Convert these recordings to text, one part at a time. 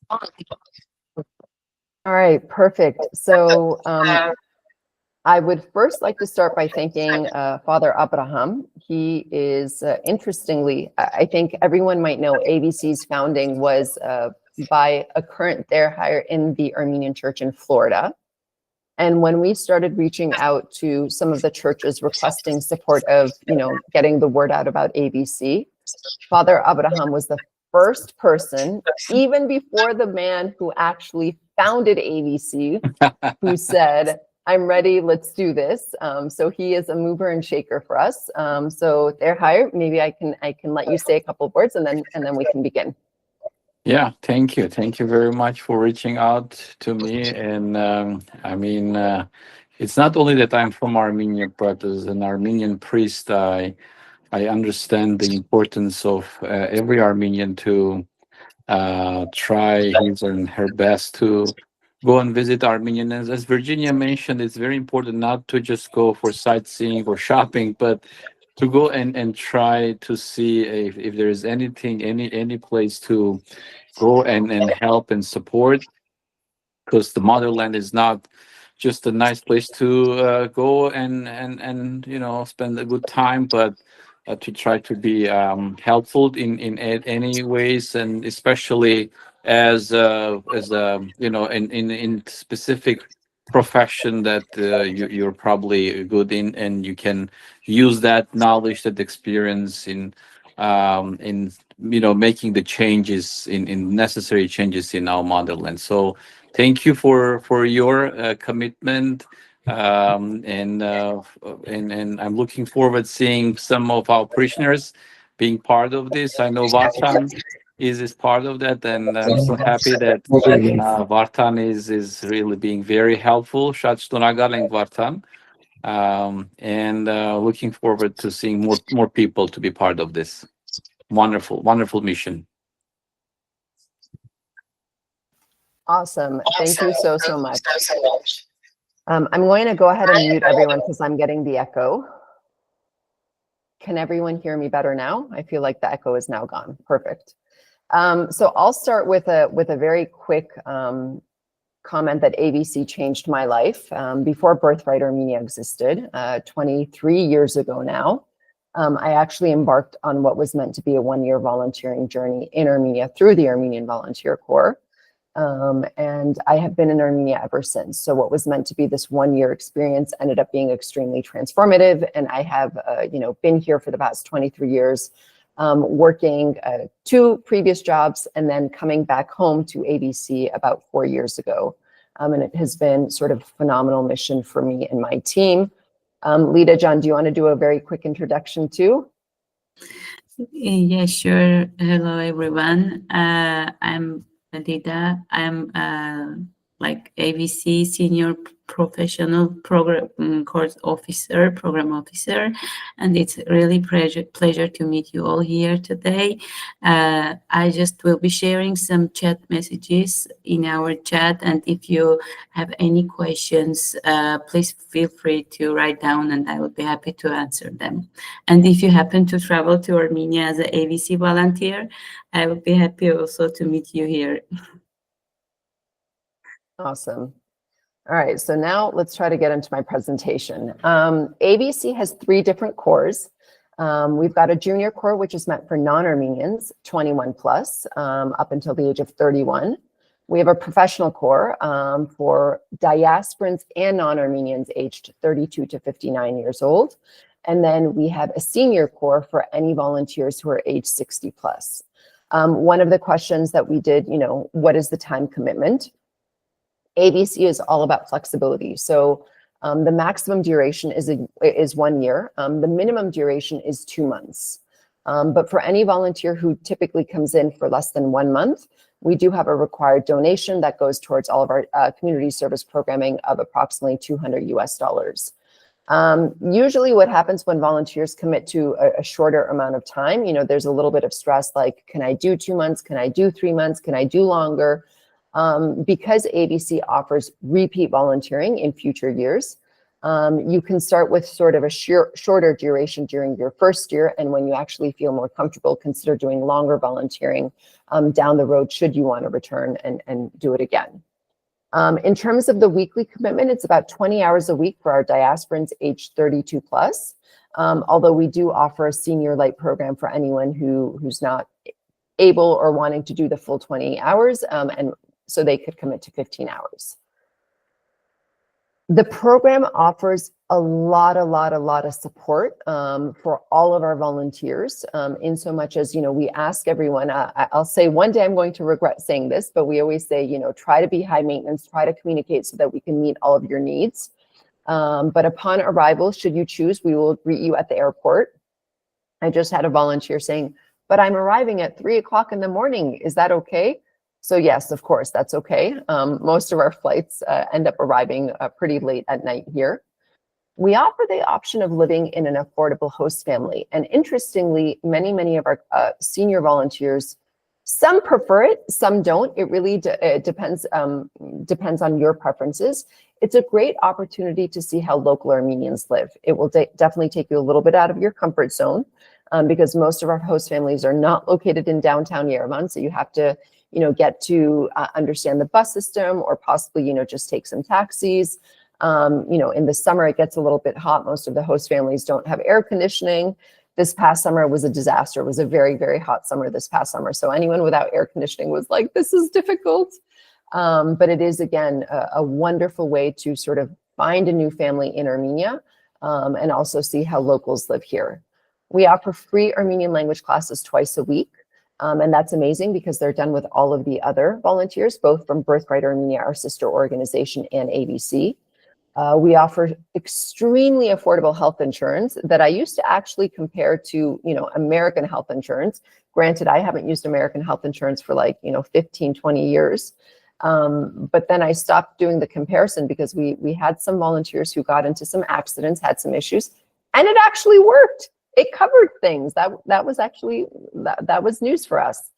All right, perfect. So I would first like to start by thanking Father Abraham. He is, interestingly, I think everyone might know ABC's founding was by a current there hire in the Armenian Church in Florida. And when we started reaching out to some of the churches requesting support of, getting the word out about ABC, Father Abraham was the first person, even before the man who actually founded ABC, who said, I'm ready, let's do this. So he is a mover and shaker for us. So there, hire, maybe I can let you say a couple of words and then we can begin. Yeah, thank you. Thank you very much for reaching out to me. And it's not only that I'm from Armenia, but as an Armenian priest, I understand the importance of every Armenian to try his and her best to go and visit Armenian. As Virginia mentioned, it's very important not to just go for sightseeing or shopping, but to go and try to see if there is anything, any place to go and help and support, because the motherland is not just a nice place to go and spend a good time, but to try to be helpful in any ways, and especially as in specific profession that you're probably good in, and you can use that knowledge, that experience in making the changes in necessary changes in our motherland. So thank you for your commitment, and I'm looking forward seeing some of our parishioners being part of this. I know Vartan is part of that, and I'm so happy that Vartan is really being very helpful. Shachtonagal Vartan, and looking forward to seeing more people to be part of this wonderful mission. Awesome. Thank you so much. I'm going to go ahead and mute everyone because I'm getting the echo. Can everyone hear me better now? I feel like the echo is now gone. Perfect. So I'll start with a very quick comment that ABC changed my life. Before Birthright Armenia existed, 23 years ago now, I actually embarked on what was meant to be a one-year volunteering journey in Armenia through the Armenian Volunteer Corps. And I have been in Armenia ever since. So what was meant to be this one-year experience ended up being extremely transformative. And I have, been here for the past 23 years, working 2 previous jobs and then coming back home to ABC about 4 years ago. And it has been sort of a phenomenal mission for me and my team. Lita, John, do you want to do a very quick introduction too? Yeah, sure. Hello, everyone. I'm Lita. I'm like ABC Senior Professional Program Course Officer, Program Officer, and it's really pleasure to meet you all here today. I just will be sharing some chat messages in our chat, and if you have any questions, please feel free to write down, and I will be happy to answer them. And if you happen to travel to Armenia as an ABC volunteer, I will be happy also to meet you here. Awesome. All right, so now let's try to get into my presentation. ABC has 3 different corps. We've got a junior corps, which is meant for non-Armenians, 21 plus, up until the age of 31. We have a professional corps for diasporans and non-Armenians aged 32 to 59 years old. And then we have a senior corps for any volunteers who are age 60 plus. One of the questions that we did, what is the time commitment? ABC is all about flexibility. So the maximum duration is 1 year. The minimum duration is 2 months. But for any volunteer who typically comes in for less than 1 month, we do have a required donation that goes towards all of our community service programming of approximately $200 US. Usually what happens when volunteers commit to a shorter amount of time, there's a little bit of stress, like, can I do 2 months? Can I do 3 months? Can I do longer? Because ABC offers repeat volunteering in future years, You can start with sort of a shorter duration during your first year, and when you actually feel more comfortable, consider doing longer volunteering down the road should you want to return and do it again. In terms of the weekly commitment, it's about 20 hours a week for our diasporans aged 32 plus, although we do offer a senior light program for anyone who's not able or wanting to do the full 20 hours, and so they could commit to 15 hours. The program offers a lot of support for all of our volunteers, in so much as, we ask everyone, I'll say one day I'm going to regret saying this, but we always say, try to be high maintenance, try to communicate so that we can meet all of your needs. But upon arrival, should you choose, we will greet you at the airport. I just had a volunteer saying, but I'm arriving at 3 o'clock in the morning. Is that okay? So yes, of course, that's okay. Most of our flights end up arriving pretty late at night here. We offer the option of living in an affordable host family. And interestingly, many of our senior volunteers, some prefer it, some don't. It really depends on your preferences. It's a great opportunity to see how local Armenians live. It will definitely take you a little bit out of your comfort zone because most of our host families are not located in downtown Yerevan. So you have to get to understand the bus system or possibly, just take some taxis. In the summer, it gets a little bit hot. Most of the host families don't have air conditioning. This past summer was a disaster. It was a very, very hot summer this past summer. So anyone without air conditioning was like, this is difficult. But it is, again, a wonderful way to sort of find a new family in Armenia and also see how locals live here. We offer free Armenian language classes twice a week. And that's amazing because they're done with all of the other volunteers, both from Birthright Armenia, our sister organization, and ABC. We offer extremely affordable health insurance that I used to actually compare to, American health insurance. Granted, I haven't used American health insurance for 15, 20 years. But then I stopped doing the comparison because we had some volunteers who got into some accidents, had some issues, and it actually worked. It covered things. That was actually, that was news for us.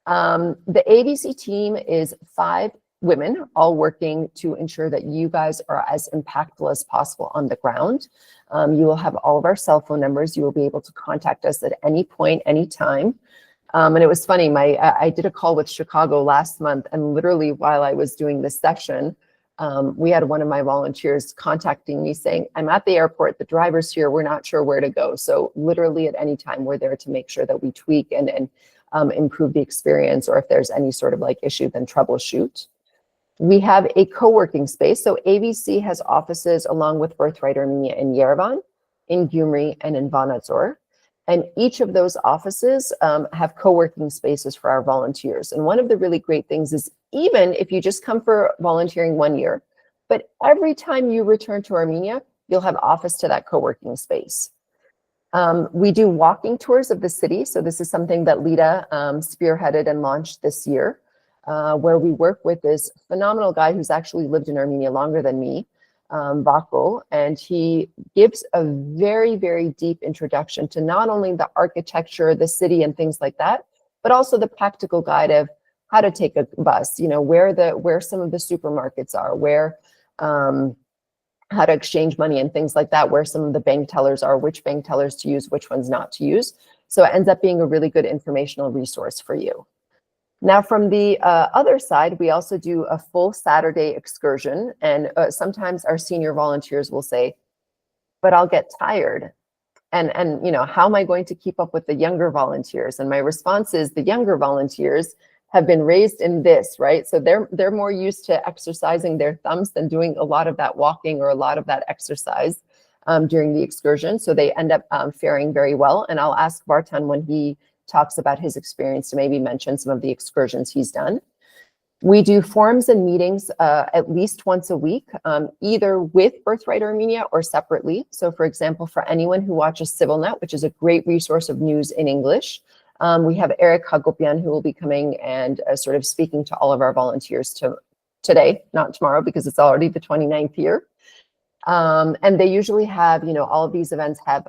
The ABC team is 5 women, all working to ensure that you guys are as impactful as possible on the ground. You will have all of our cell phone numbers. You will be able to contact us at any point, anytime. And it was funny, I did a call with Chicago last month, and literally while I was doing this session, we had one of my volunteers contacting me saying, I'm at the airport, the driver's here, we're not sure where to go. So literally at any time, we're there to make sure that we tweak and improve the experience, or if there's any sort of issue, then troubleshoot. We have a co-working space. So ABC has offices along with Birthright Armenia in Yerevan, in Gyumri, and in Vanadzor. And each of those offices have co-working spaces for our volunteers. And one of the really great things is, even if you just come for volunteering 1 year, but every time you return to Armenia, you'll have access to that co-working space. We do walking tours of the city. So this is something that Lita spearheaded and launched this year, where we work with this phenomenal guy who's actually lived in Armenia longer than me, Vako, and he gives a very, very deep introduction to not only the architecture, the city, and things like that, but also the practical guide of how to take a bus, where some of the supermarkets are, where how to exchange money and things like that, where some of the bank tellers are, which bank tellers to use, which ones not to use. So it ends up being a really good informational resource for you. Now, from the other side, we also do a full Saturday excursion. And sometimes our senior volunteers will say, but I'll get tired. And how am I going to keep up with the younger volunteers? And my response is, the younger volunteers have been raised in this, right? So they're more used to exercising their thumbs than doing a lot of that walking or a lot of that exercise during the excursion. So they end up faring very well. And I'll ask Vartan when he talks about his experience to maybe mention some of the excursions he's done. We do forums and meetings at least once a week, either with Birthright Armenia or separately. So for example, for anyone who watches CivilNet, which is a great resource of news in English, we have Eric Hagopian, who will be coming and sort of speaking to all of our volunteers today, not tomorrow, because it's already the 29th year. And they usually have, all of these events have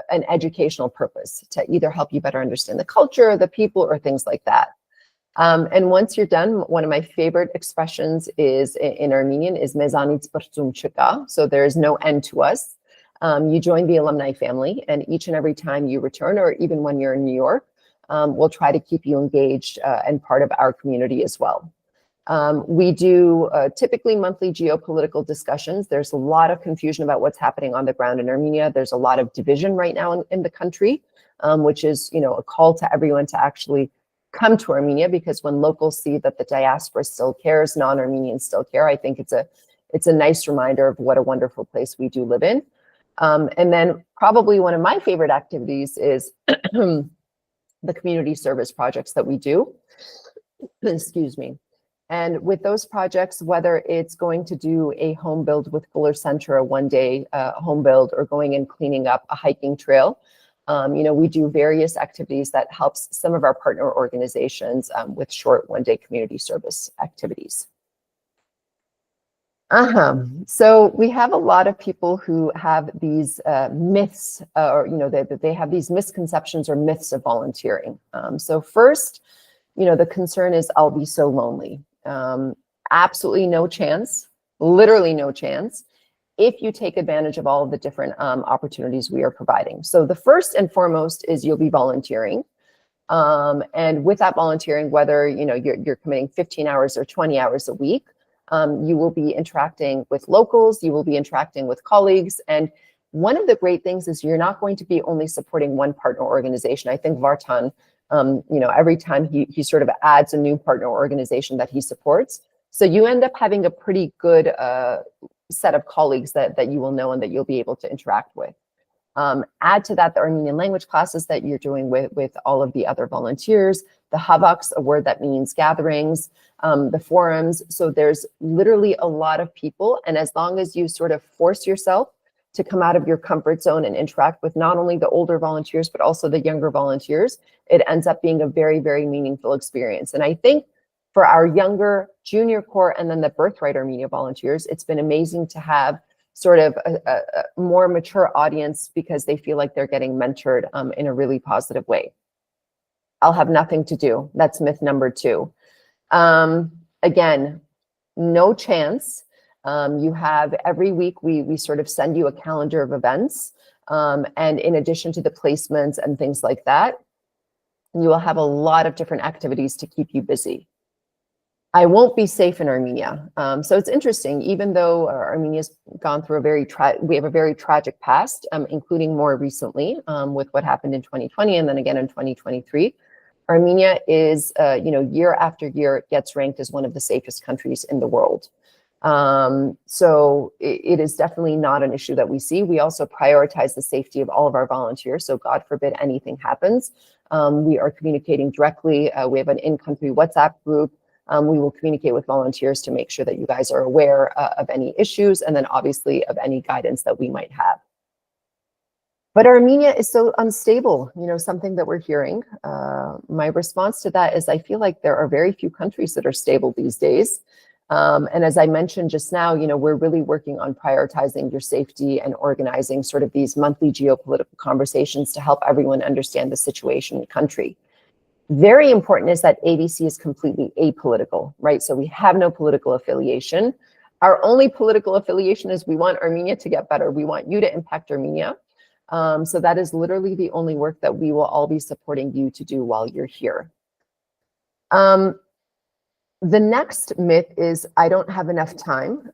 an educational purpose to either help you better understand the culture, the people, or things like that. And once you're done, one of my favorite expressions is in Armenian is mezanits bırtsum chika. So there's no end to us. You join the alumni family, and each and every time you return, or even when you're in New York, we'll try to keep you engaged and part of our community as well. We do typically monthly geopolitical discussions. There's a lot of confusion about what's happening on the ground in Armenia. There's a lot of division right now in the country, which is, a call to everyone to actually come to Armenia, because when locals see that the diaspora still cares, non-Armenians still care, I think it's a nice reminder of what a wonderful place we do live in. And then probably one of my favorite activities is the community service projects that we do. Excuse me. And with those projects, whether it's going to do a home build with Fuller Center, a one-day home build, or going and cleaning up a hiking trail, we do various activities that helps some of our partner organizations with short one-day community service activities. So we have a lot of people who have these myths, or they have these misconceptions or myths of volunteering. So first, the concern is I'll be so lonely. Absolutely no chance, literally no chance, if you take advantage of all of the different opportunities we are providing. So the first and foremost is you'll be volunteering. And with that volunteering, whether you're committing 15 hours or 20 hours a week, you will be interacting with locals, you will be interacting with colleagues. And one of the great things is you're not going to be only supporting one partner organization. I think Vartan, every time he sort of adds a new partner organization that he supports. So you end up having a pretty good set of colleagues that you will know and that you'll be able to interact with. Add to that the Armenian language classes that you're doing with all of the other volunteers, the havaks, a word that means gatherings, the forums. So there's literally a lot of people. And as long as you sort of force yourself to come out of your comfort zone and interact with not only the older volunteers, but also the younger volunteers, it ends up being a very, very meaningful experience. And I think for our younger junior corps and then the Birthright Armenia volunteers, it's been amazing to have sort of a more mature audience because they feel like they're getting mentored in a really positive way. I'll have nothing to do. That's myth number 2. Again, no chance. You have every week, we sort of send you a calendar of events. And in addition to the placements and things like that, you will have a lot of different activities to keep you busy. I won't be safe in Armenia. So it's interesting, even though Armenia's gone through we have a very tragic past, including more recently with what happened in 2020 and then again in 2023. Armenia is, year after year, it gets ranked as one of the safest countries in the world. So it is definitely not an issue that we see. We also prioritize the safety of all of our volunteers. So God forbid anything happens. We are communicating directly. We have an in-country WhatsApp group. We will communicate with volunteers to make sure that you guys are aware of any issues and then obviously of any guidance that we might have. But Armenia is so unstable, something that we're hearing. My response to that is I feel like there are very few countries that are stable these days. And as I mentioned just now, we're really working on prioritizing your safety and organizing sort of these monthly geopolitical conversations to help everyone understand the situation in the country. Very important is that ABC is completely apolitical, right? So we have no political affiliation. Our only political affiliation is we want Armenia to get better. We want you to impact Armenia. So that is literally the only work that we will all be supporting you to do while you're here. The next myth is I don't have enough time.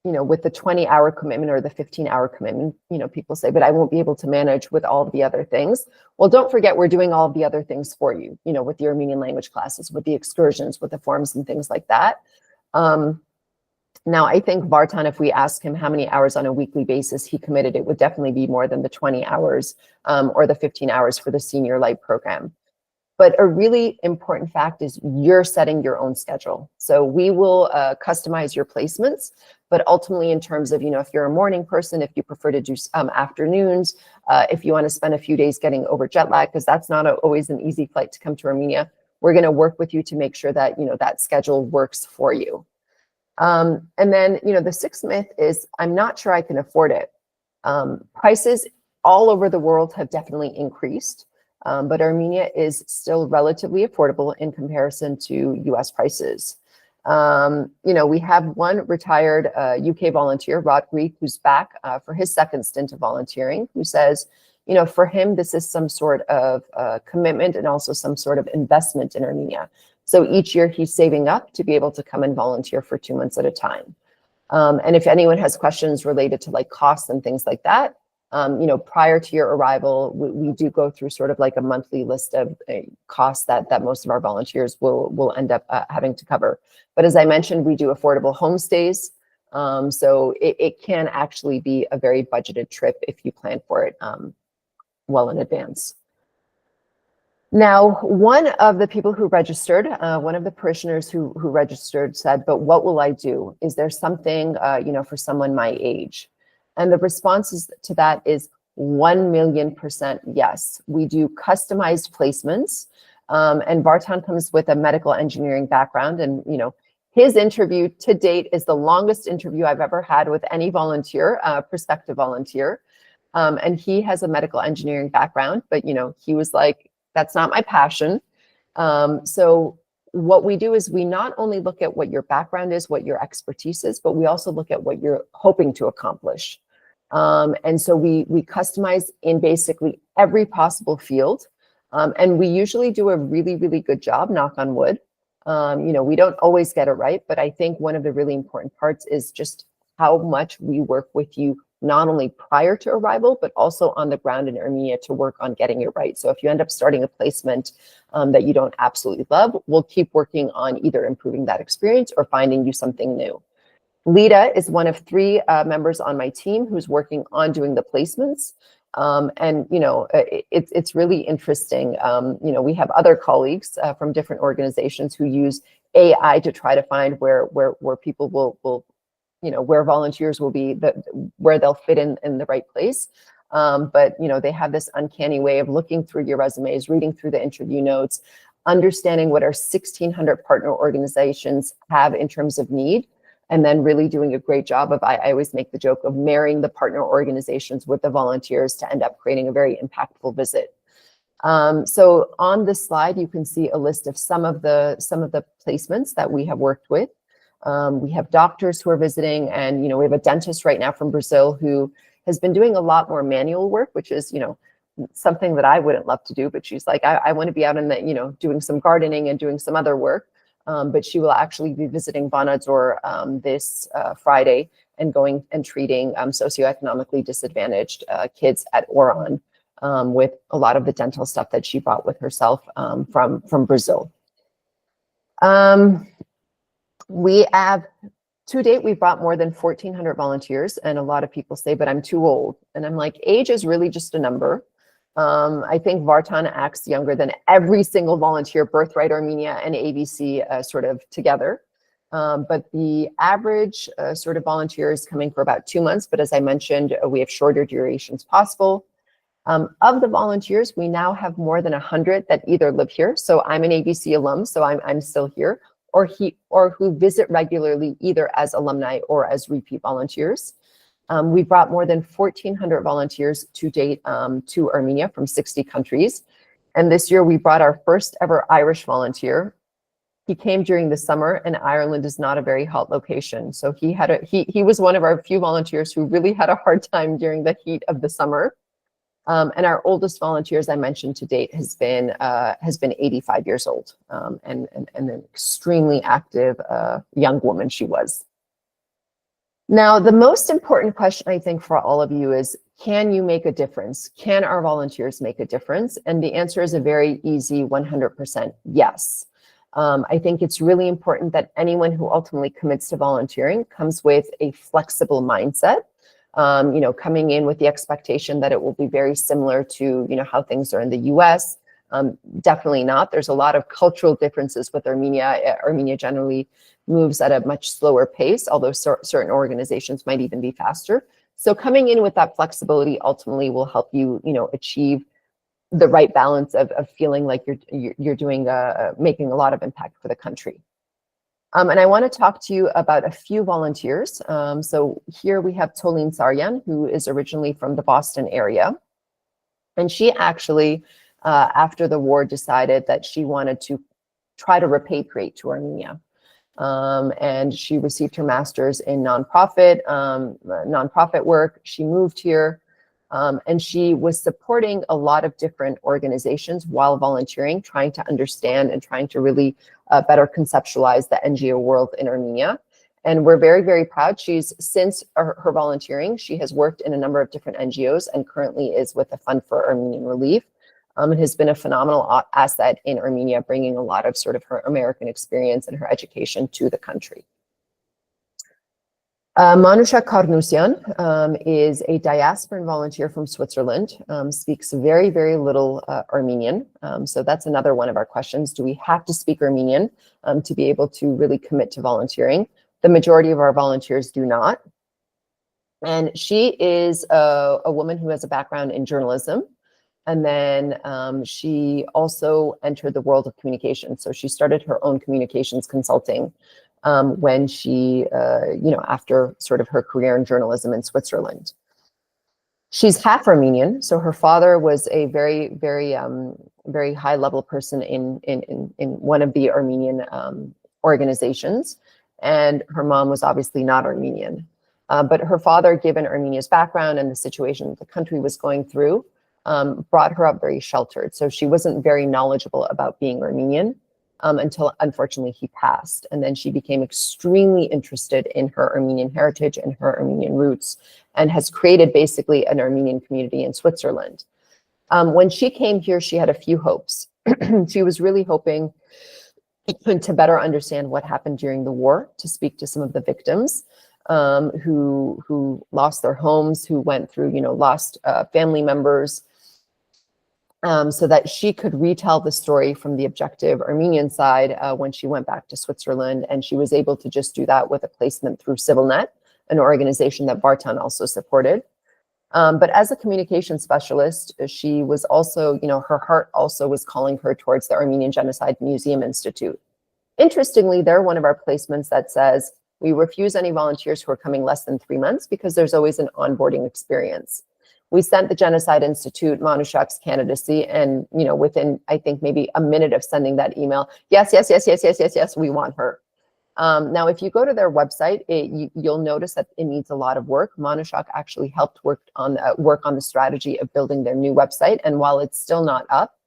With the 20-hour commitment or the 15-hour commitment, people say, but I won't be able to manage with all of the other things. Well, don't forget, we're doing all of the other things for you, with the Armenian language classes, with the excursions, with the forums and things like that. Now, I think Vartan, if we ask him how many hours on a weekly basis he committed, it would definitely be more than the 20 hours or the 15 hours for the Senior Light program. But a really important fact is you're setting your own schedule. So we will customize your placements, but ultimately in terms of, if you're a morning person, if you prefer to do afternoons, if you want to spend a few days getting over jet lag, because that's not always an easy flight to come to Armenia, we're going to work with you to make sure that, that schedule works for you. And then, the sixth myth is I'm not sure I can afford it. Prices all over the world have definitely increased. but Armenia is still relatively affordable in comparison to US prices. We have one retired UK volunteer, Rod Greek, who's back for his second stint of volunteering, who says, for him, this is some sort of commitment and also some sort of investment in Armenia. So each year he's saving up to be able to come and volunteer for 2 months at a time. And if anyone has questions related to like costs and things like that, prior to your arrival, we do go through sort of like a monthly list of costs that most of our volunteers will end up having to cover. But as I mentioned, we do affordable homestays. So it can actually be a very budgeted trip if you plan for it well in advance. Now, one of the people who registered, one of the parishioners who registered said, but what will I do? Is there something, for someone my age? And the response to that is 1,000,000% yes. We do customized placements, and Vartan comes with a medical engineering background, and his interview to date is the longest interview I've ever had with any volunteer, prospective volunteer, and he has a medical engineering background, but he was like, that's not my passion. So what we do is we not only look at what your background is, what your expertise is, but we also look at what you're hoping to accomplish. And so we customize in basically every possible field. And we usually do a really, really good job, knock on wood. We don't always get it right, but I think one of the really important parts is just how much we work with you, not only prior to arrival, but also on the ground in Armenia to work on getting it right. So if you end up starting a placement that you don't absolutely love, we'll keep working on either improving that experience or finding you something new. Lita is one of 3 members on my team who's working on doing the placements. It's really interesting. We have other colleagues from different organizations who use AI to try to find where people will where volunteers will be, where they'll fit in the right place. But they have this uncanny way of looking through your resumes, reading through the interview notes, understanding what our 1,600 partner organizations have in terms of need, and then really doing a great job of, I always make the joke of marrying the partner organizations with the volunteers to end up creating a very impactful visit. So on this slide, you can see a list of some of the placements that we have worked with. We have doctors who are visiting, and we have a dentist right now from Brazil who has been doing a lot more manual work, which is something that I wouldn't love to do, but she's like, I want to be out in the doing some gardening and doing some other work. But she will actually be visiting Vanadzor this Friday and going and treating socioeconomically disadvantaged kids at Oran with a lot of the dental stuff that she brought with herself from Brazil. We have, to date, we've brought more than 1,400 volunteers, and a lot of people say, but I'm too old. And I'm like, age is really just a number. I think Vartan acts younger than every single volunteer, Birthright Armenia and ABC sort of together. But the average sort of volunteer is coming for about 2 months. But as I mentioned, we have shorter durations possible. Of the volunteers, we now have more than 100 that either live here. So I'm an ABC alum, so I'm still here, or who visit regularly either as alumni or as repeat volunteers. We brought more than 1,400 volunteers to date to Armenia from 60 countries. And this year we brought our first ever Irish volunteer. He came during the summer, and Ireland is not a very hot location. So he was one of our few volunteers who really had a hard time during the heat of the summer. And our oldest volunteer, as I mentioned, to date has been 85 years old, and an extremely active young woman she was. Now, the most important question, I think, for all of you is, can you make a difference? Can our volunteers make a difference? And the answer is a very easy 100% yes. I think it's really important that anyone who ultimately commits to volunteering comes with a flexible mindset, coming in with the expectation that it will be very similar to, how things are in the US. Definitely not. There's a lot of cultural differences with Armenia. Armenia generally moves at a much slower pace, although certain organizations might even be faster. So coming in with that flexibility ultimately will help you, achieve the right balance of feeling like you're doing making a lot of impact for the country. And I want to talk to you about a few volunteers. So here we have Tolin Saryan, who is originally from the Boston area. And she actually after the war decided that she wanted to try to repatriate to Armenia. And she received her master's in nonprofit work. She moved here, and she was supporting a lot of different organizations while volunteering, trying to understand and trying to really better conceptualize the NGO world in Armenia. And we're very, very proud. She's, since her volunteering, she has worked in a number of different NGOs and currently is with the Fund for Armenian Relief. It has been a phenomenal asset in Armenia, bringing a lot of sort of her American experience and her education to the country. Manusha Karnusyan is a diasporan volunteer from Switzerland, speaks very, very little Armenian. So that's another one of our questions. Do we have to speak Armenian to be able to really commit to volunteering? The majority of our volunteers do not. And she is a woman who has a background in journalism. And then she also entered the world of communication. So she started her own communications consulting when she, after sort of her career in journalism in Switzerland. She's half Armenian. So her father was a very, very, very high level person in one of the Armenian organizations. And her mom was obviously not Armenian. But her father, given Armenia's background and the situation the country was going through, brought her up very sheltered. So she wasn't very knowledgeable about being Armenian until, unfortunately, he passed. And then she became extremely interested in her Armenian heritage and her Armenian roots, and has created basically an Armenian community in Switzerland. When she came here, she had a few hopes. She was really hoping to better understand what happened during the war, to speak to some of the victims who lost their homes, who went through, lost family members, so that she could retell the story from the objective Armenian side when she went back to Switzerland. And she was able to just do that with a placement through CivilNet, an organization that Vartan also supported. But as a communication specialist, she was also, her heart also was calling her towards the Armenian Genocide Museum Institute. Interestingly, they're one of our placements that says, we refuse any volunteers who are coming less than 3 months because there's always an onboarding experience. We sent the Genocide Institute Manushak's candidacy, and within, I think, maybe a minute of sending that email, yes, we want her. Now, if you go to their website, you'll notice that it needs a lot of work. Manushak actually helped work on the strategy of building their new website, and while it's still not up,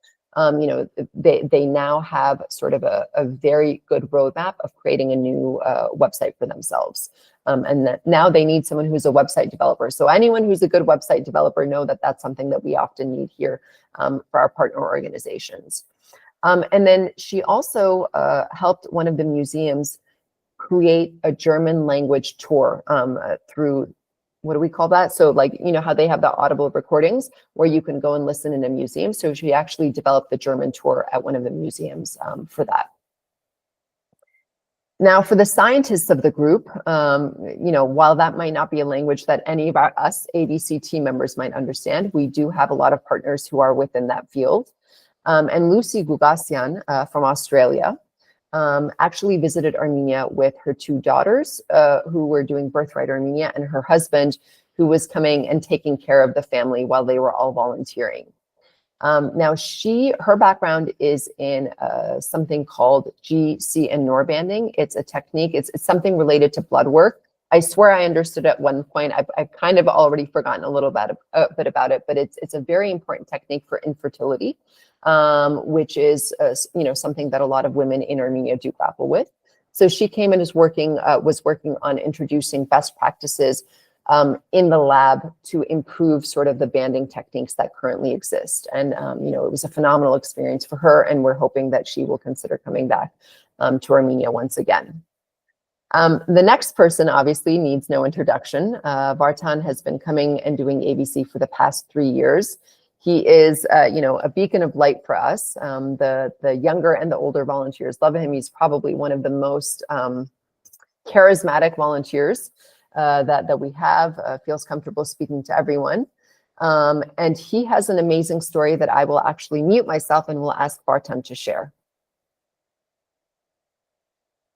they now have sort of a very good roadmap of creating a new website for themselves. And that now they need someone who's a website developer. So anyone who's a good website developer, know that that's something that we often need here for our partner organizations. And then she also helped one of the museums create a German language tour through, what do we call that? So like, how they have the audible recordings where you can go and listen in a museum. So she actually developed the German tour at one of the museums for that. Now, for the scientists of the group, while that might not be a language that any of us ABC team members might understand, we do have a lot of partners who are within that field. And Lucy Gugasyan from Australia actually visited Armenia with her 2 daughters who were doing Birthright Armenia, and her husband, who was coming and taking care of the family while they were all volunteering. Now, her background is in something called GC and NOR banding. It's a technique. It's something related to blood work. I swear I understood at one point. I've kind of already forgotten a little bit about it, but it's a very important technique for infertility, which is something that a lot of women in Armenia do grapple with. So she came and was working on introducing best practices in the lab to improve sort of the banding techniques that currently exist. And, it was a phenomenal experience for her, and we're hoping that she will consider coming back to Armenia once again. The next person obviously needs no introduction. Vartan has been coming and doing ABC for the past 3 years. He is, a beacon of light for us. The younger and the older volunteers love him. He's probably one of the most charismatic volunteers that we have, feels comfortable speaking to everyone. And he has an amazing story that I will actually mute myself and will ask Vartan to share.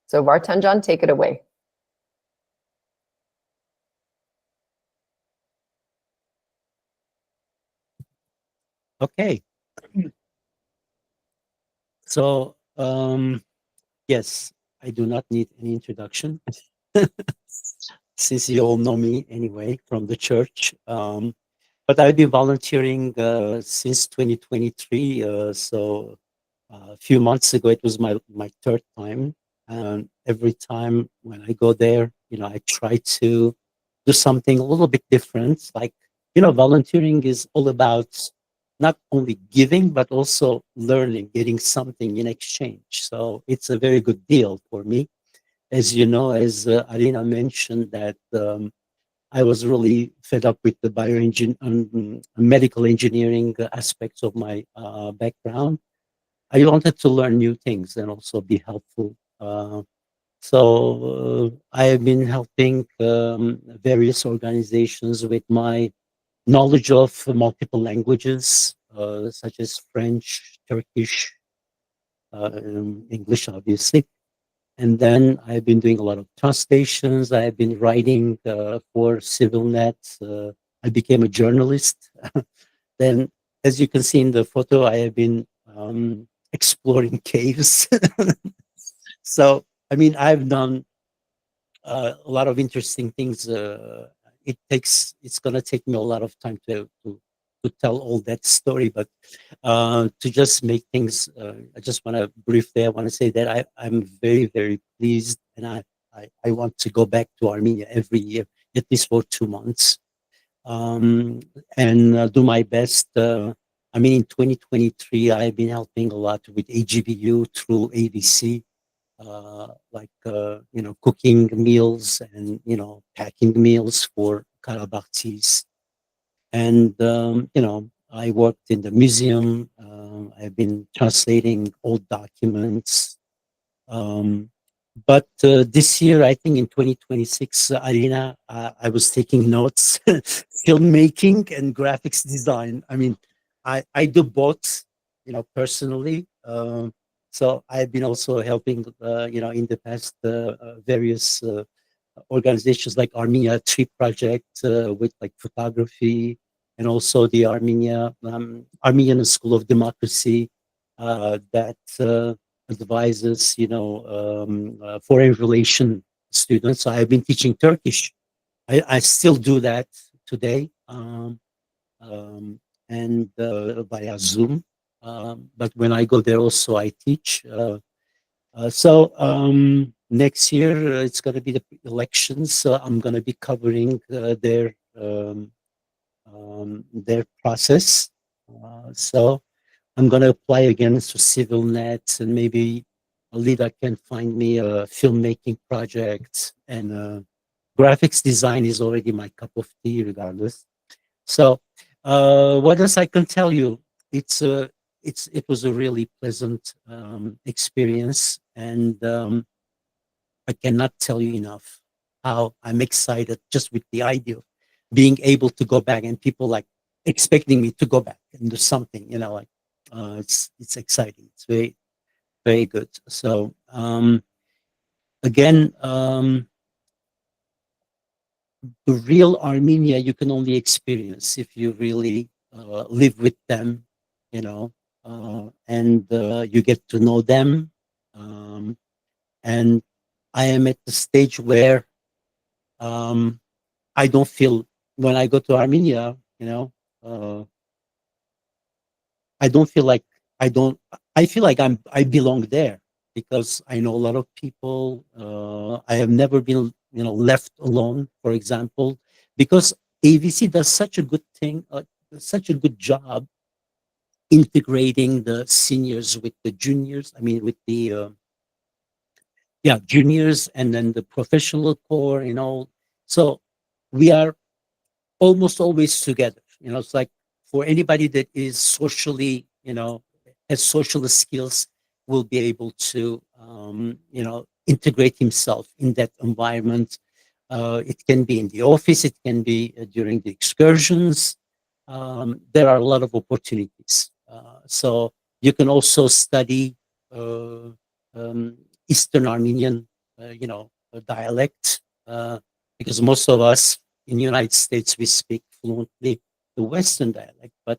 So Vartan, take it away. Okay. So, yes, I do not need any introduction since you all know me anyway from the church. But I've been volunteering since 2023. So a few months ago, it was my third time. And every time when I go there, I try to do something a little bit different. Like, volunteering is all about not only giving, but also learning, getting something in exchange. So it's a very good deal for me. As you know, as Arina mentioned, that I was really fed up with the medical engineering aspects of my background. I wanted to learn new things and also be helpful. So I have been helping various organizations with my knowledge of multiple languages, such as French, Turkish, English, obviously. And then I've been doing a lot of translations. I've been writing for CivilNet. I became a journalist. Then, as you can see in the photo, I have been exploring caves. So, I mean, I've done a lot of interesting things. It's going to take me a lot of time to tell all that story, but to just make things, I just want to briefly, I want to say that I'm very, very pleased, and I want to go back to Armenia every year, at least for 2 months, and do my best. I mean, in 2023, I've been helping a lot with AGBU through ABC, cooking meals and, packing meals for Karabakhtsis. And, I worked in the museum. I've been translating old documents. But this year, I think in 2026, Arena, I was taking notes, filmmaking and graphics design. I mean, I do both, personally. So I've been also helping, in the past, various organizations like Armenia Tree Project with like photography, and also the Armenian School of Democracy that advises, foreign relation students. So I've been teaching Turkish. I still do that today, and via Zoom. But when I go there, also I teach. So next year it's going to be the elections. So I'm going to be covering their process. So I'm going to apply again to CivilNet, and maybe Alida can find me a filmmaking project, and graphics design is already my cup of tea, regardless. So what else I can tell you? It was a really pleasant experience, and I cannot tell you enough how I'm excited just with the idea of being able to go back, and people like expecting me to go back and do something. It's exciting. It's very, very good. So again, the real Armenia you can only experience if you really live with them, and you get to know them. And I am at the stage where I don't feel, when I go to Armenia, I don't feel like I feel like I belong there, because I know a lot of people. I have never been, left alone, for example, because AVC does such a good thing, such a good job integrating the seniors with the juniors. I mean, with the juniors, and then the professional core, So we are almost always together. It's like, for anybody that is socially, has social skills, will be able to, integrate himself in that environment. It can be in the office, it can be during the excursions. There are a lot of opportunities. So you can also study um, Eastern Armenian, dialect, because most of us in the United States, we speak fluently the Western dialect, but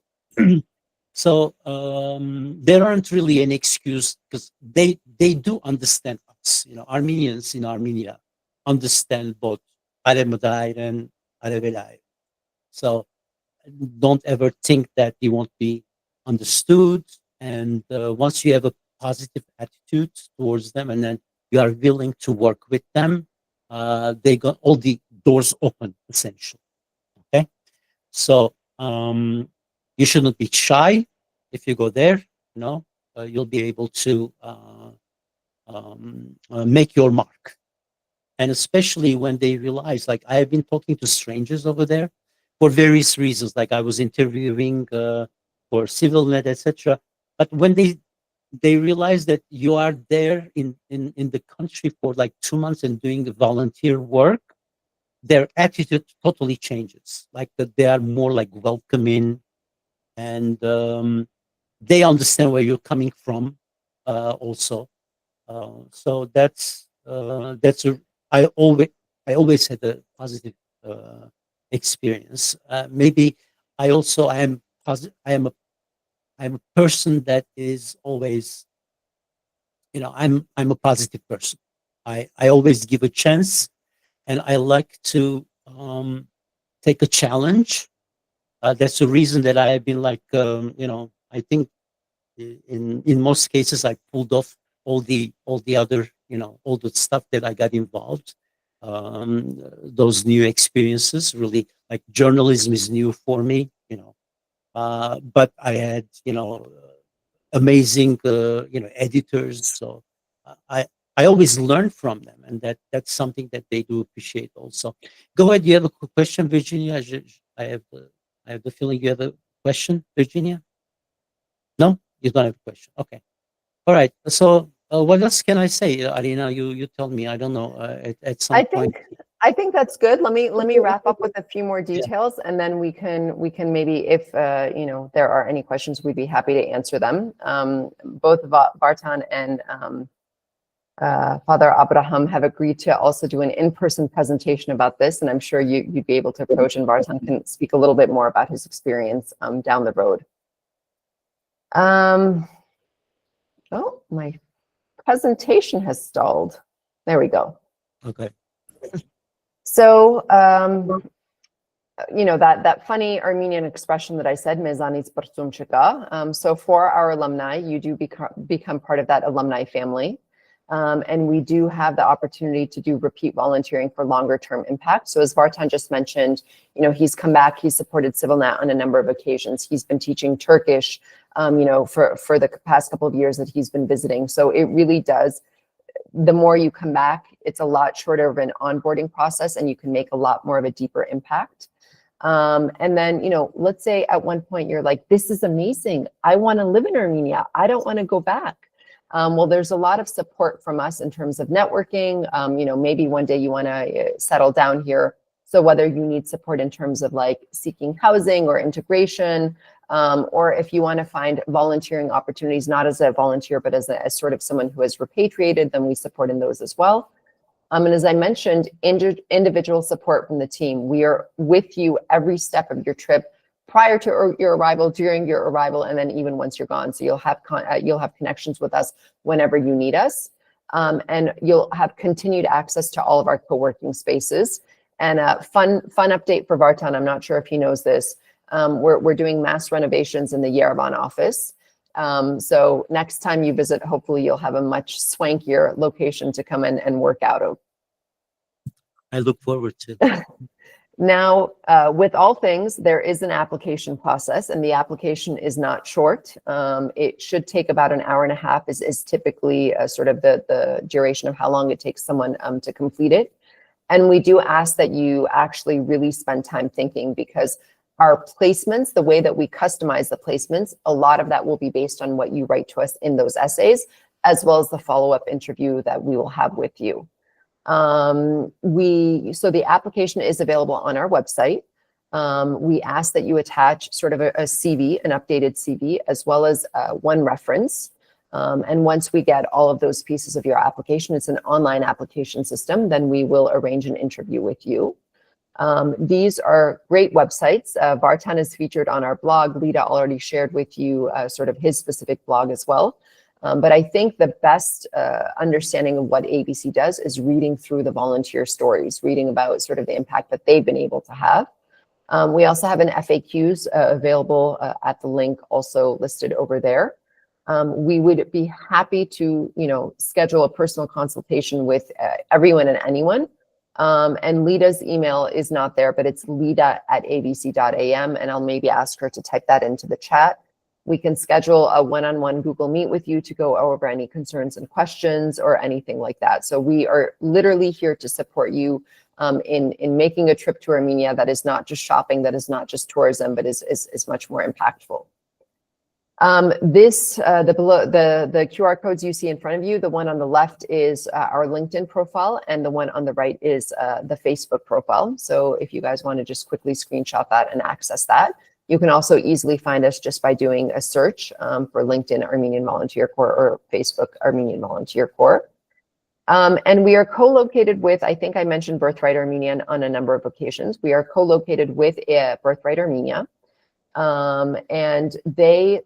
So there aren't really any excuse because they do understand us. Armenians in Armenia understand both Aremudai and Arevelai. So don't ever think that you won't be understood. And once you have a positive attitude towards them, and then you are willing to work with them, they got all the doors open, essentially. Okay, so you shouldn't be shy. If you go there, you'll be able to make your mark. And especially when they realize, like, I have been talking to strangers over there for various reasons, like I was interviewing for CivilNet, etc. But when they realize that you are there in the country for like 2 months and doing the volunteer work, their attitude totally changes. Like that, they are more like welcoming, and they understand where you're coming from, also. So that's I always had a positive experience. Maybe I am a person that is always, I'm a positive person. I always give a chance, and I like to take a challenge. That's the reason that I have been like, I think in most cases I pulled off all the other, all the stuff that I got involved. Those new experiences, really, like journalism is new for me, but I had, amazing, editors. So I always learn from them, and that's something that they do appreciate also. Go ahead. You have a question, Virginia? I have the feeling you have a question, Virginia. No, you don't have a question. Okay. All right. So what else can I say, Arina? You tell me. I don't know. At some point. I think that's good. Let me wrap up with a few more details, and then we can maybe, if there are any questions, we'd be happy to answer them. Both Vartan and Father Abraham have agreed to also do an in-person presentation about this, and I'm sure you'd be able to approach, and Vartan can speak a little bit more about his experience down the road. Oh, my presentation has stalled. There we go. Okay. So, that funny Armenian expression that I said, "Mezanits Bartsumchika." So for our alumni, you do become part of that alumni family. And we do have the opportunity to do repeat volunteering for longer term impact. So as Vartan just mentioned, he's come back, he's supported CivilNet on a number of occasions. He's been teaching Turkish, for the past couple of years that he's been visiting. So it really does, the more you come back, it's a lot shorter of an onboarding process, and you can make a lot more of a deeper impact. And then, let's say at one point you're like, this is amazing. I want to live in Armenia. I don't want to go back. Well, there's a lot of support from us in terms of networking. Maybe one day you want to settle down here. So whether you need support in terms of like seeking housing or integration, or if you want to find volunteering opportunities, not as a volunteer, but as sort of someone who has repatriated, then we support in those as well. And as I mentioned, individual support from the team. We are with you every step of your trip, prior to your arrival, during your arrival, and then even once you're gone. So you'll have connections with us whenever you need us, and you'll have continued access to all of our co-working spaces. And a fun update for Vartan. I'm not sure if he knows this. We're doing mass renovations in the Yerevan office. So next time you visit, hopefully you'll have a much swankier location to come in and work out of. I look forward to it. Now, with all things, there is an application process, and the application is not short. It should take about an hour and a half is typically sort of the duration of how long it takes someone to complete it. And we do ask that you actually really spend time thinking, because our placements, the way that we customize the placements, a lot of that will be based on what you write to us in those essays, as well as the follow-up interview that we will have with you. So the application is available on our website. We ask that you attach sort of a CV, an updated CV, as well as one reference. And once we get all of those pieces of your application, it's an online application system, then we will arrange an interview with you. These are great websites. Vartan is featured on our blog. Lida already shared with you sort of his specific blog as well. But I think the best understanding of what ABC does is reading through the volunteer stories, reading about sort of the impact that they've been able to have. We also have an FAQs available at the link also listed over there. We would be happy to, schedule a personal consultation with everyone and anyone. And Lida's email is not there, but it's lida@abc.am, and I'll maybe ask her to type that into the chat. We can schedule a one-on-one Google Meet with you to go over any concerns and questions or anything like that. So we are literally here to support you in making a trip to Armenia that is not just shopping, that is not just tourism, but is much more impactful. The QR codes you see in front of you, the one on the left is our LinkedIn profile, and the one on the right is the Facebook profile. So if you guys want to just quickly screenshot that and access that, you can also easily find us just by doing a search for LinkedIn Armenian Volunteer Corps or Facebook Armenian Volunteer Corps. And we are co-located with, I think I mentioned Birthright Armenian on a number of occasions. We are co-located with Birthright Armenia, and they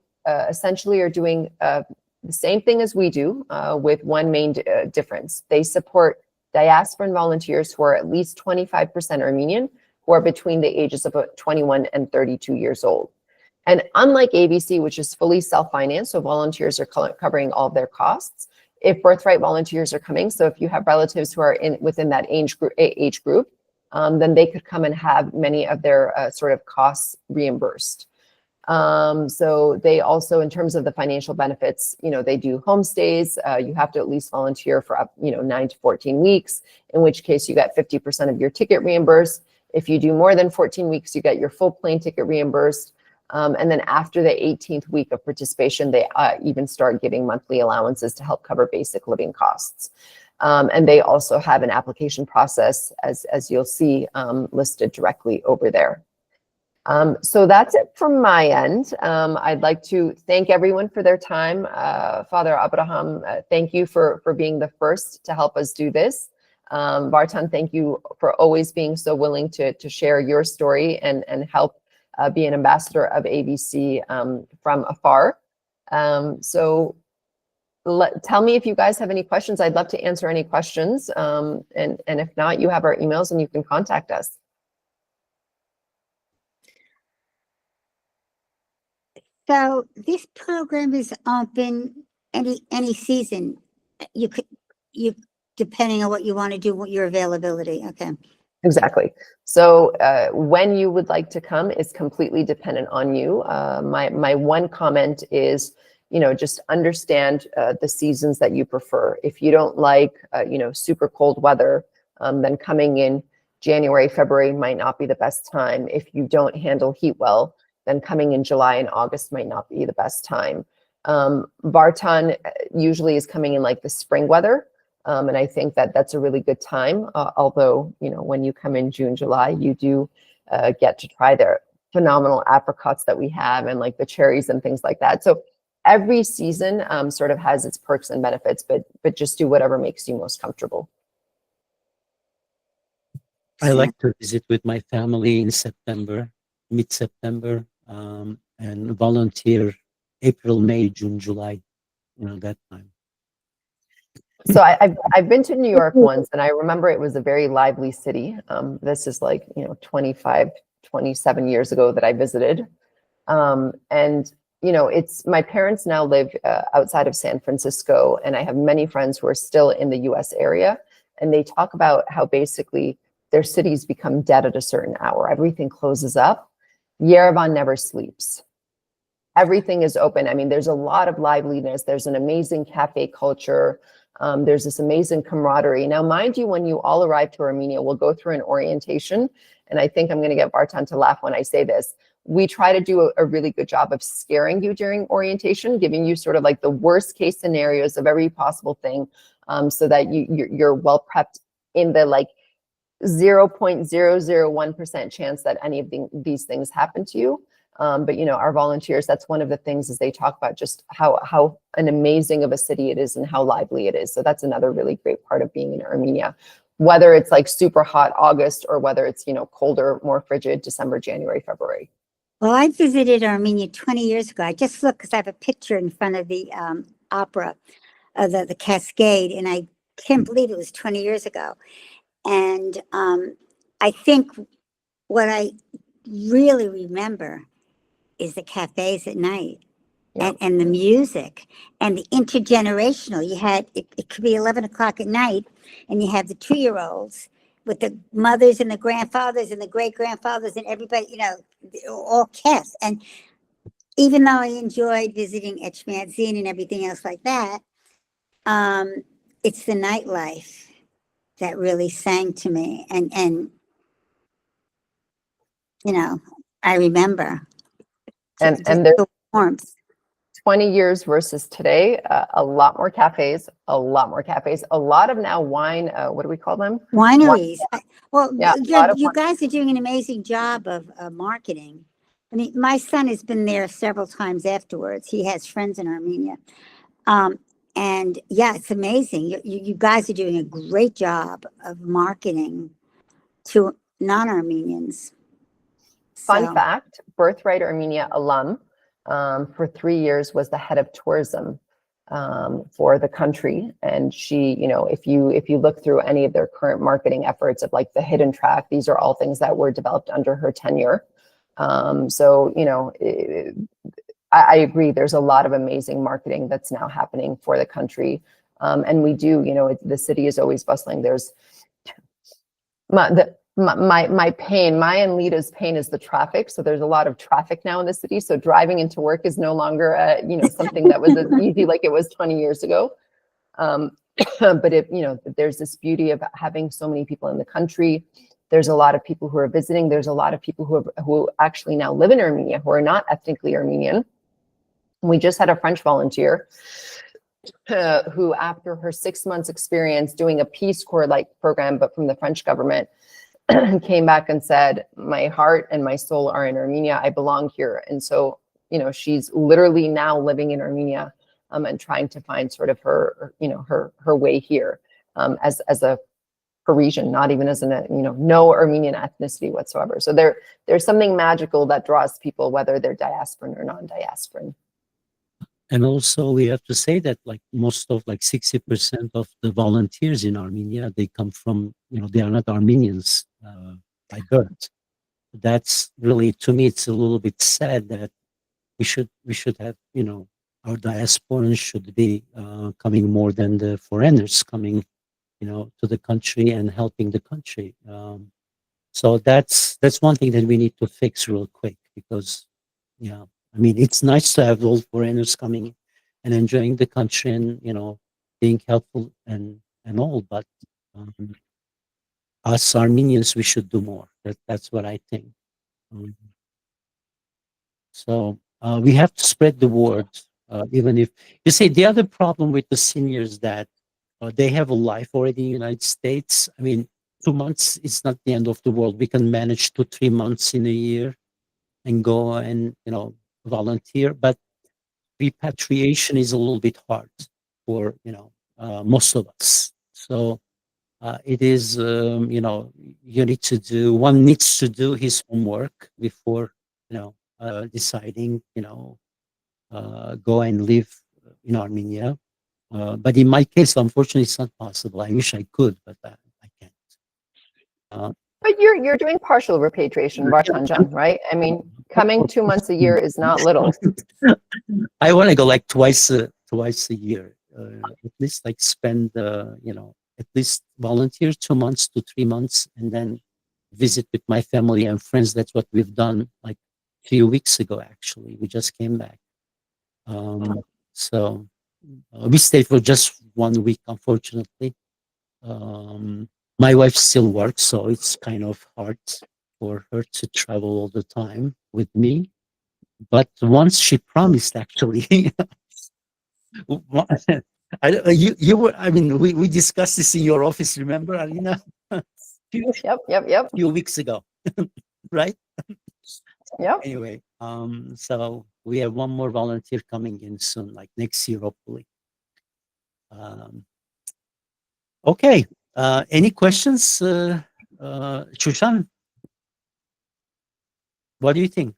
essentially are doing the same thing as we do with one main difference. They support diasporan volunteers who are at least 25% Armenian, who are between the ages of 21 and 32 years old. And unlike ABC, which is fully self-financed, so volunteers are covering all of their costs, if Birthright volunteers are coming, so if you have relatives who are within that age group, then they could come and have many of their sort of costs reimbursed. So they also, in terms of the financial benefits, they do homestays. You have to at least volunteer for up, 9 to 14 weeks, in which case you get 50% of your ticket reimbursed. If you do more than 14 weeks, you get your full plane ticket reimbursed. And then after the 18th week of participation, they even start giving monthly allowances to help cover basic living costs. And they also have an application process, as you'll see listed directly over there. So that's it from my end. I'd like to thank everyone for their time. Father Abraham, thank you for being the first to help us do this. Vartan, thank you for always being so willing to share your story and help be an ambassador of ABC from afar. So tell me if you guys have any questions. I'd love to answer any questions. And if not, you have our emails and you can contact us. So this program is open any season. You depending on what you want to do, what your availability. Okay. Exactly. So when you would like to come is completely dependent on you. My one comment is, just understand the seasons that you prefer. If you don't like, super cold weather, then coming in January, February might not be the best time. If you don't handle heat well, then coming in July and August might not be the best time. Vartan usually is coming in like the spring weather. And I think that that's a really good time. Although, when you come in June, July, you do get to try their phenomenal apricots that we have and like the cherries and things like that. So every season sort of has its perks and benefits, but just do whatever makes you most comfortable. I like to visit with my family in September, mid-September, and volunteer April, May, June, July, that time. So I've been to New York once, and I remember it was a very lively city. This is like, 25, 27 years ago that I visited. And, it's my parents now live outside of San Francisco, and I have many friends who are still in the US area. And they talk about how basically their cities become dead at a certain hour. Everything closes up. Yerevan never sleeps. Everything is open. I mean, there's a lot of liveliness. There's an amazing cafe culture. There's this amazing camaraderie. Now, mind you, when you all arrive to Armenia, we'll go through an orientation. And I think I'm going to get Vartan to laugh when I say this. We try to do a really good job of scaring you during orientation, giving you sort of like the worst case scenarios of every possible thing, so that you're well prepped in the like 0.001% chance that any of these things happen to you. But our volunteers, that's one of the things is they talk about just how an amazing of a city it is and how lively it is. So that's another really great part of being in Armenia. whether it's like super hot August or whether it's, colder, more frigid December, January, February. Well, I visited Armenia 20 years ago. I just looked because I have a picture in front of the opera, the Cascade, and I can't believe it was 20 years ago. And I think what I really remember is the cafes at night. Yep. And the music and the intergenerational. You had, it could be 11 o'clock at night, and you have the 2-year-olds with the mothers and the grandfathers and the great-grandfathers and everybody, all cast. And even though I enjoyed visiting Etchmiadzin and everything else like that, it's the nightlife that really sang to me. And I remember. And there's the warmth. 20 years versus today, a lot more cafes, a lot of now wine, what do we call them? Wineries. Well, Yeah, you guys are doing an amazing job of marketing. I mean, my son has been there several times afterwards. He has friends in Armenia. And yeah, it's amazing. You guys are doing a great job of marketing to non-Armenians. Fun So- fact, Birthright Armenia alum, for 3 years was the head of tourism for the country. And she, if you look through any of their current marketing efforts of like the hidden track, these are all things that were developed under her tenure. I agree. There's a lot of amazing marketing that's now happening for the country. And we do, the city is always bustling. There's my pain, my and Lita's pain is the traffic. So there's a lot of traffic now in the city. So driving into work is no longer, something that was as easy like it was 20 years ago. But there's this beauty of having so many people in the country. There's a lot of people who are visiting. There's a lot of people who actually now live in Armenia, who are not ethnically Armenian. We just had a French volunteer who, after her 6 months experience doing a Peace Corps-like program, but from the French government, came back and said, my heart and my soul are in Armenia. I belong here. And so, she's literally now living in Armenia and trying to find sort of her way here as a Parisian, not even as no Armenian ethnicity whatsoever. So there's something magical that draws people, whether they're diasporan or non-diasporan. And also we have to say that most of 60% of the volunteers in Armenia, they come from, they are not Armenians by birth. That's really, to me, it's a little bit sad that we should have, our diasporans should be coming more than the foreigners coming, to the country and helping the country. So that's one thing that we need to fix real quick, because, it's nice to have all foreigners coming and enjoying the country and, being helpful and all, but us Armenians, we should do more. That's what I think. So we have to spread the word, even if you say the other problem with the seniors that they have a life already in the United States. 2 months is not the end of the world. We can manage 2-3 months in a year and go and, volunteer. But repatriation is a little bit hard for, most of us. So it is, one needs to do his homework before, deciding, go and live in Armenia. But in my case, unfortunately, it's not possible. I wish I could, but I can't. But you're doing partial repatriation, Vartan, right? Coming 2 months a year is not little. I want to go twice a year, at least spend, at least volunteer 2 months to 3 months, and then visit with my family and friends. That's what we've done a few weeks ago, actually. We just came back. So we stayed for just 1 week, unfortunately. My wife still works, so it's kind of hard for her to travel all the time with me. But once she promised, actually, you were. We discussed this in your office. Remember, Alina? Yep. Few weeks ago, right? Yep. Anyway, so we have one more volunteer coming in soon, next year, hopefully. Okay. Any questions, Shushan? What do you think?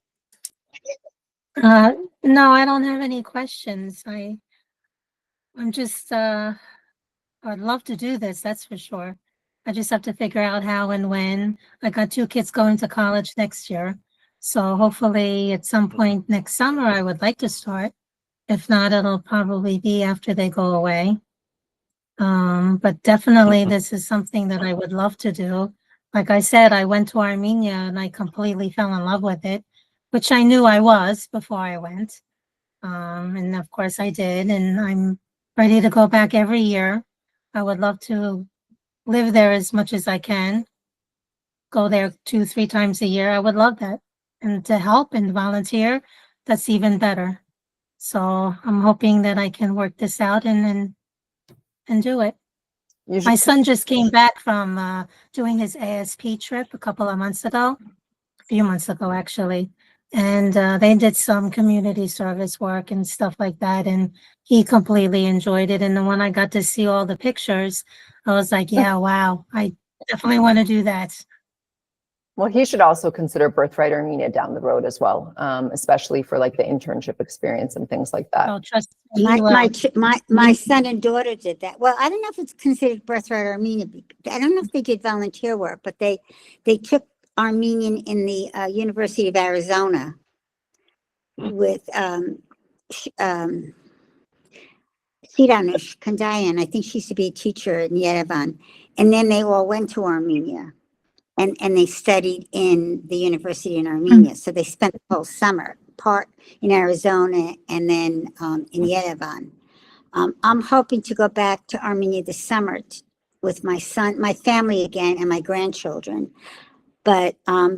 No, I don't have any questions. I'm just, I'd love to do this, that's for sure. I just have to figure out how and when. I got 2 kids going to college next year. So hopefully at some point next summer, I would like to start. If not, it'll probably be after they go away. But definitely this is something that I would love to do. Like I said, I went to Armenia and I completely fell in love with it, which I knew I was before I went. And of course I did, and I'm ready to go back every year. I would love to live there as much as I can. Go there 2-3 times a year. I would love that. And to help and volunteer, that's even better. So I'm hoping that I can work this out and do it. You My should, son just came back from doing his ASP trip a few months ago actually. And they did some community service work and stuff like that. And he completely enjoyed it. And then when I got to see all the pictures, I was like, yeah, wow, I definitely want to do that. well, he should also consider Birthright Armenia down the road as well, especially for like the internship experience and things like that. Oh, trust me. My son and daughter did that. Well, I don't know if it's considered Birthright Armenia. I don't know if they did volunteer work, but they took Armenian in the University of Arizona with Siranush Kandayan. I think she used to be a teacher in Yerevan. And then they all went to Armenia and they studied in the university in Armenia. So they spent the whole summer, part in Arizona and then in Yerevan. I'm hoping to go back to Armenia this summer with my son, my family again, and my grandchildren. But I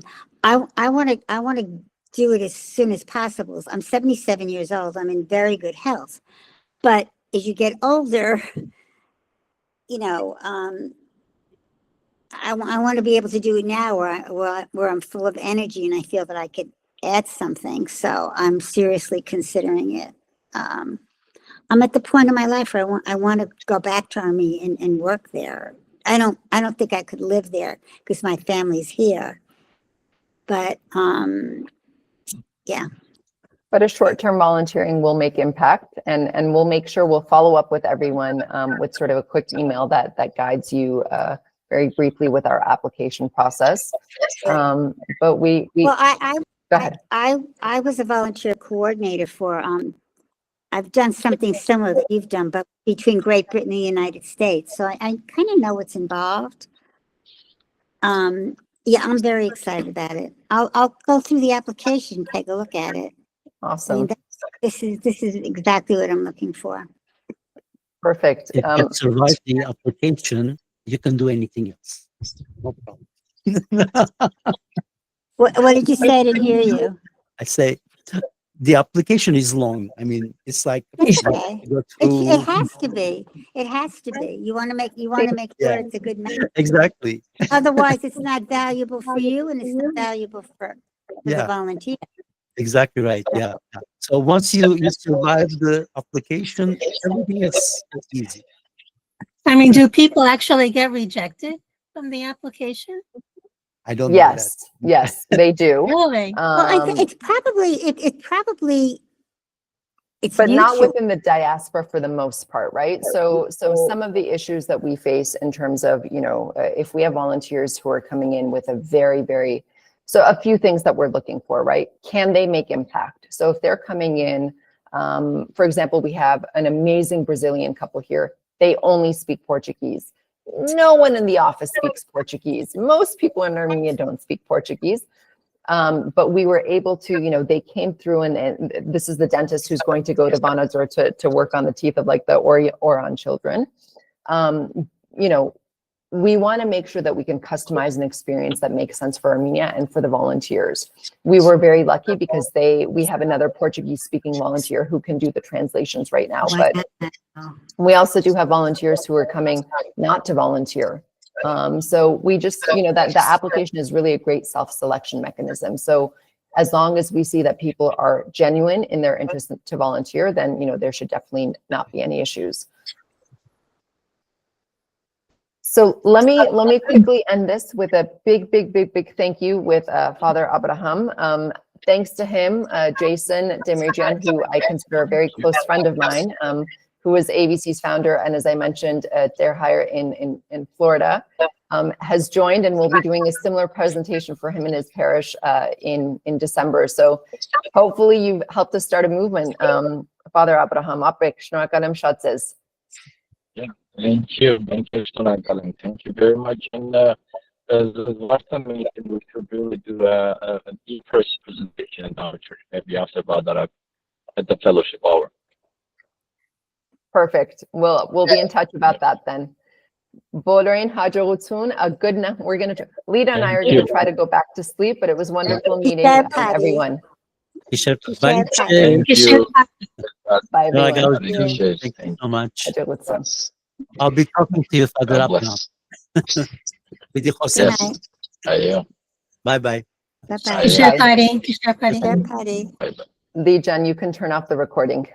want to do it as soon as possible. I'm 77 years old. I'm in very good health. But as you get older, you know, I want to be able to do it now where I'm full of energy and I feel that I could add something. So I'm seriously considering it. I'm at the point in my life where I want to go back to Armenia and work there. I don't think I could live there because my family's here. But yeah. But a short-term volunteering will make impact, and we'll make sure we'll follow up with everyone with sort of a quick email that guides you very briefly with our application process. But we Well, go ahead. I was a volunteer coordinator for I've done something similar that you've done, but between Great Britain and the United States. So I kind of know what's involved. Yeah, I'm very excited about it. I'll go through the application, take a look at it. Awesome. This is exactly what I'm looking for. Perfect. If you survive the application, you can do anything else. No problem. What did you say? I didn't hear you. I say the application is long. I mean, it's like Okay. go through. It has to be. It has to be. You want to make sure it's a good match. Exactly. Otherwise, it's not valuable for you, and it's not valuable for the volunteer. Exactly right. Yeah. So once you survive the application, everything is easy. I mean, do people actually get rejected from the application? I don't Yes, yes, they do. Really? Well, I think it's probably But not mutual. within the diaspora for the most part, right? So some of the issues that we face in terms of, you know, if we have volunteers who are coming in with so a few things that we're looking for, right? Can they make impact? So if they're coming in, for example, we have an amazing Brazilian couple here. They only speak Portuguese. No one in the office speaks Portuguese. Most people in Armenia don't speak Portuguese. But we were able to, you know, they came through and this is the dentist who's going to go to Vanadzor to work on the teeth of like the Oron children. You know, we want to make sure that we can customize an experience that makes sense for Armenia and for the volunteers. We were very lucky because we have another Portuguese speaking volunteer who can do the translations right now. But we also do have volunteers who are coming not to volunteer. So we just, you know, that the application is really a great self-selection mechanism. So as long as we see that people are genuine in their interest to volunteer, then, you know, there should definitely not be any issues. So let me quickly end this with a big thank you with Father Abraham. Thanks to him, Jason Demirjian, who I consider a very close friend of mine, who is ABC's founder, and as I mentioned, their hire in Florida, has joined and will be doing a similar presentation for him in his parish in December. So hopefully you've helped us start a movement. Father Abraham, Yeah, thank you. Thank you, Sonakalan. Thank you very much. And the last time we should really do an in-person presentation in our church, maybe after Badara at the fellowship hour. Perfect. We'll be in touch about that then. Bolorin Hajorutun, a good night. We're gonna Lita and I are gonna try to go back to sleep, but it was wonderful meeting everyone. Teşekkür Thank you. Bye everyone. Thank you so much. Hajorutun. I'll be talking to you, Father God Abraham. bless. With the Yes. Jose. Bye. Bye-bye. Bye-bye. Kishar Pari. Bye-bye. Bye. Lee Jen, you can turn off the recording.